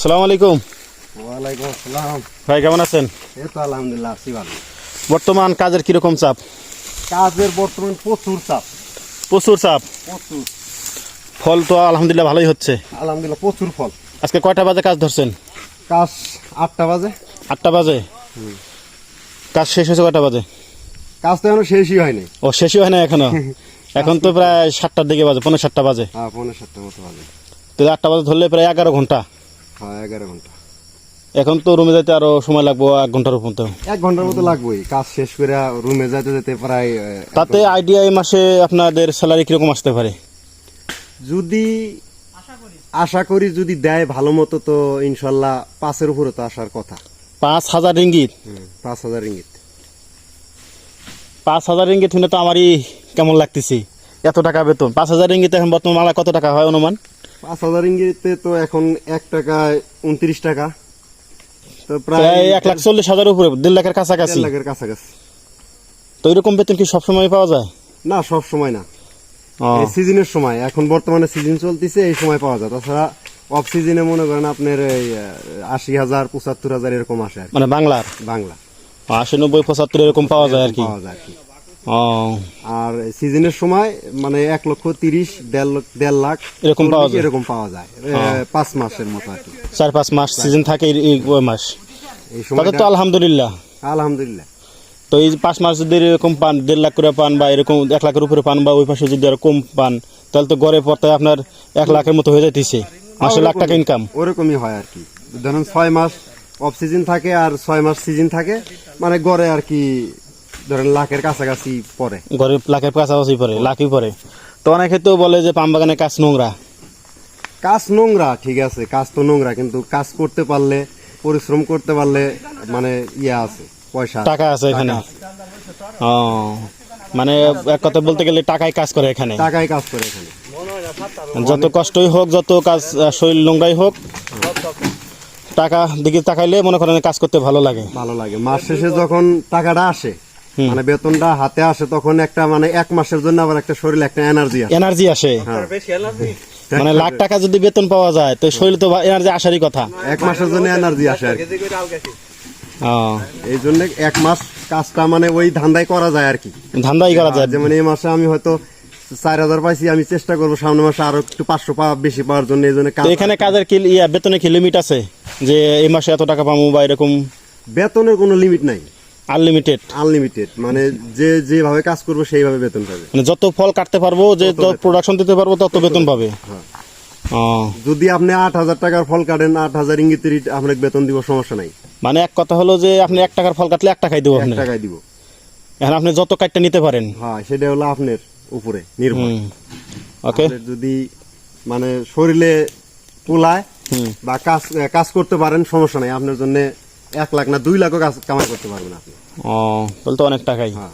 আসসালামু আলাইকুম। ওয়ালাইকুম আসসালাম। ভাই কেমন আছেন? এই তো আলহামদুলিল্লাহ আছি ভালো। বর্তমান কাজের কিরকম চাপ? কাজের বর্তমান প্রচুর চাপ। প্রচুর চাপ। প্রচুর। ফল তো আলহামদুলিল্লাহ ভালোই হচ্ছে। আলহামদুলিল্লাহ প্রচুর ফল। আজকে কয়টা বাজে কাজ ধরছেন? কাজ 8টা বাজে। 8টা বাজে। কাজ শেষ হয়েছে কয়টা বাজে? কাজ তো এখনো শেষই হয়নি। ও শেষই হয় না এখনো? এখন তো প্রায় 7টার দিকে বাজে, 6:45 বাজে। হ্যাঁ 6:45 মতো বাজে। তো 8টা বাজে ধরলে প্রায় 11 ঘন্টা। হ্যাঁ 11 ঘন্টা। এখন তো রুমে যেতে আরো সময় লাগবে 1 ঘন্টার মতো। 1 ঘন্টার মতো লাগবেই কাজ শেষ করে রুমে যেতে যেতে প্রায়। তাতে আইডিয়া এই মাসে আপনাদের স্যালারি কিরকম আসতে পারে? যদি আশা করি যদি দেয় ভালো মতো তো ইনশাল্লাহ 5-এর উপরে তো আসার কথা। 5,000 রিঙ্গিত। 5,000 রিঙ্গিত। 5,000 রিঙ্গিত শুনে তো আমারই কেমন লাগতেছি। এত টাকা বেতন 5,000 রিঙ্গিত এখন বর্তমান মালা কত টাকা হয় অনুমান? 5,000 রিঙ্গিতে তো এখন 1 টাকায় 29 টাকা। তো প্রায় 1,40,000 উপরে, 1.5 লাখের কাছাকাছি। 1.5 লাখের কাছাকাছি। তো এরকম বেতন কি সবসময় পাওয়া যায়? না সব সময় না, ও, এই সিজনের সময়। এখন বর্তমানে সিজন চলতেছে, এই সময় পাওয়া যায়। তাছাড়া অফ সিজনে মনে করেন আপনার এই 80,000 75,000 এরকম আসে আর কি। মানে বাংলার বাংলা 80, 90, 75 এরকম পাওয়া যায় আর কি। পাওয়া যায় আর কি। ও, আর সিজনের সময় মানে 1,30,000 1.5 লাখ এরকম পাওয়া যায়। এরকম পাওয়া যায় 5 মাসের মতো আর কি। 4-5 মাস সিজন থাকে এই মাস। এই তাতে সময়টা তো আলহামদুলিল্লাহ। আলহামদুলিল্লাহ। তো এই 5 মাস যদি এরকম পান, 1.5 লাখ করে পান বা এরকম 1 লাখের উপরে পান, বা ওই পাশে যদি আরো কম পান, তাহলে তো গড়ে পড়তে আপনার 1 লাখের মতো হয়ে যাইতেছে মাসে। লাখ টাকা ইনকাম ওরকমই হয় আর কি। ধরুন 6 মাস অফ সিজন থাকে আর 6 মাস সিজন থাকে, মানে গড়ে আর কি ধরেন লাখের কাছাকাছি পড়ে। গড়ে লাখের কাছাকাছি পড়ে, লাখই পড়ে। তো অনেকে তো বলে যে পাম বাগানে কাজ নোংরা। কাজ নোংরা, ঠিক আছে, কাজ তো নোংরা, কিন্তু কাজ করতে পারলে, পরিশ্রম করতে পারলে মানে ইয়ে আছে, পয়সা টাকা আছে এখানে। টাকা আছে। ও, মানে এক কথা বলতে গেলে টাকায় কাজ করে এখানে। টাকায় কাজ করে এখানে। যত কষ্টই হোক, যত কাজ শরীর নোংরাই হোক, টাকা দিকে তাকাইলে মনে করেন কাজ করতে ভালো লাগে। ভালো লাগে। মাস শেষে যখন টাকাটা আসে, মানে বেতনটা হাতে আসে, তখন একটা মানে 1 মাসের জন্য আবার একটা শরীরে একটা এনার্জি আসে। এনার্জি আসে। মানে লাখ টাকা যদি বেতন পাওয়া যায় তো শরীরে তো এনার্জি আসারই কথা। 1 মাসের জন্য এনার্জি আসে আর কি। ও, এই জন্য 1 মাস কাজটা মানে ওই ধান্দাই করা যায় আর কি। ধান্দাই করা যায়। যেমন এই মাসে আমি হয়তো 4,000 পাইছি, আমি চেষ্টা করবো সামনের মাসে আরো একটু 500 বেশি পাওয়ার জন্য। এই জন্য তো এখানে কাজের কি বেতনে কি লিমিট আছে যে এই মাসে এত টাকা পাবো বা এরকম? বেতনের কোনো লিমিট নাই, আনলিমিটেড। আনলিমিটেড। মানে যে যেভাবে কাজ করবো সেইভাবে বেতন পাবে। মানে যত ফল কাটতে পারবো, যে যত প্রোডাকশন দিতে পারবো তত বেতন পাবে। ও, যদি আপনি 8,000 টাকার ফল কাটেন, 8,000 ইঙ্গিতের আপনাকে বেতন দিব, সমস্যা নাই। মানে এক কথা হলো যে আপনি 1 টাকার ফল কাটলে 1 টাকাই দেবো 1 আপনি। টাকায় দিব। এখন আপনি যত কাটতে নিতে পারেন। হ্যাঁ, সেটা হলো আপনার উপরে নির্ভর। ওকে। আপনার যদি মানে শরীরে কুলায় বা কাজ করতে পারেন, সমস্যা নাই। আপনার জন্য 1 লাখ না 2 লাখও কাজ কামাই করতে পারবেন আপনি। ও, তাহলে তো অনেক টাকাই। হ্যাঁ।